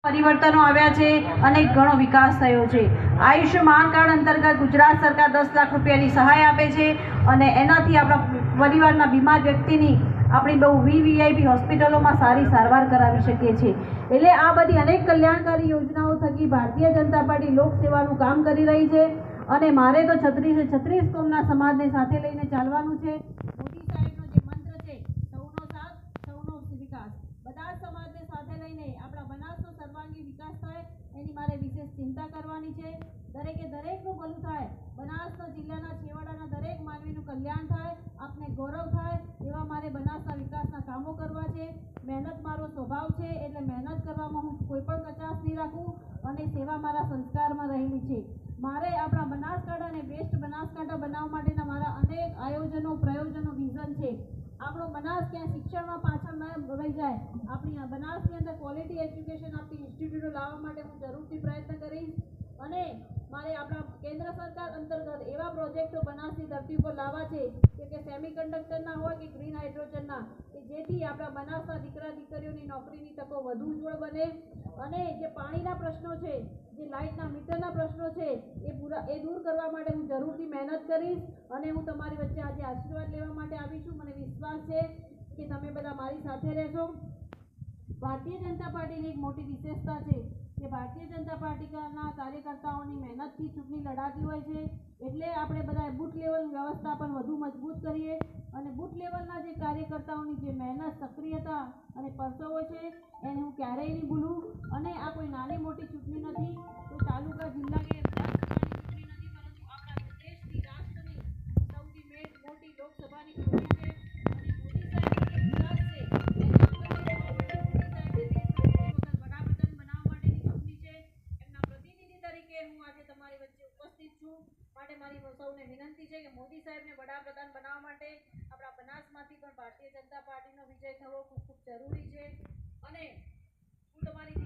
પરિવર્તનો આવ્યા છે અને ઘણો વિકાસ થયો છે। આયુષ્યમાન કાર્ડ અંતર્ગત ગુજરાત સરકાર 10 લાખ રૂપિયાની સહાય આપે છે અને એનાથી આપણા પરિવારના બીમાર વ્યક્તિની આપણી બહુ વીવીઆઈપી હોસ્પિટલોમાં સારી સારવાર કરાવી શકીએ છીએ। એટલે આ બધી અનેક કલ્યાણકારી યોજનાઓ થકી ભારતીય જનતા પાર્ટી લોકસેવાનું કામ કરી રહી છે અને મારે તો 36 કોમના સમાજને સાથે લઈને ચાલવાનું છે। મોદી સાહેબનો જે મંત્ર છે સૌનો સાથ સૌનો વિકાસ, બધા સમાજને સાથે લઈને આપણા બનાસનો સર્વાંગી વિકાસ થાય એની મારે વિશેષ ચિંતા કરવાની છે। દરેકે દરેકનું ભલું થાય, બનાસના જિલ્લાના છેવાડાના દરેક માનવીનું કલ્યાણ થાય, આપને ગૌરવ થાય એવા મારે બનાસના વિકાસના કામો કરવા છે। મહેનત મારો સ્વભાવ છે એટલે મહેનત કરવામાં હું કોઈ પણ કચાશ નહીં રાખું અને સેવા મારા સંસ્કારમાં રહેલી છે। મારે આપણા બનાસકાંઠાને બેસ્ટ બનાસકાંઠા બનાવવા માટેના મારા અનેક આયોજનો પ્રયોજનો વિઝન છે। આપણો બનાસ ક્યાં શિક્ષણમાં પાછળ ન રહી જાય, આપણી બનાસની અંદર ક્વોલિટી એજ્યુકેશન આપતી ઇન્સ્ટિટ્યૂટો લાવવા માટે હું જરૂરથી પ્રયત્ન કરીશ અને મારે આપણા કેન્દ્ર સરકાર અંતર્ગત એવા પ્રોજેક્ટો બનાસની ધરતી પર લાવવા છે કે સેમિકન્ડક્ટરના હોય કે ગ્રીન હાઇડ્રોજનના, કે જેથી આપણા બનાસના દીકરા દીકરીઓની નોકરીની તકો વધુ ઉજ્જવળ બને અને જે પાણીના પ્રશ્નો છે, જે લાઇટના મીટરના પ્રશ્નો છે એ દૂર કરવા માટે હું જરૂરથી મહેનત કરીશ અને હું તમારી વચ્ચે આજે આશીર્વાદ લેવા માટે આવી છું। મને વિશ્વાસ છે કે તમે બધા મારી સાથે રહેશો। ભારતીય જનતા પાર્ટીની એક મોટી વિશેષતા છે કે ભારતીય જનતા પાર્ટીના કાર્યકર્તાઓની મહેનતથી ચૂંટણી લડાતી હોય છે, એટલે આપણે બધા બૂથ લેવલ વ્યવસ્થા પણ વધુ મજબૂત કરીએ અને બૂથ લેવલના જે કાર્યકર્તાઓની જે મહેનત, સક્રિયતા અને પરસેવો છે એને હું ક્યારેય નહીં ભૂલું અને આ કોઈ નાની મોટી ચૂંટણી નથી, કોઈ તાલુકા જિલ્લા કે ચૂંટણી નથી, પરંતુ આપણા દેશની રાષ્ટ્રની સૌથી મોટી લોકસભાની ચૂંટણી છે અને મોદી સાહેબનો જે વિકાસ છે માટે મારી સૌને વિનંતી છે કે મોદી સાહેબને વડાપ્રધાન બનાવવા માટે આપણા બનાસમાંથી પણ ભારતીય જનતા પાર્ટીનો વિજય થવો ખૂબ ખૂબ જરૂરી છે અને હું તમારી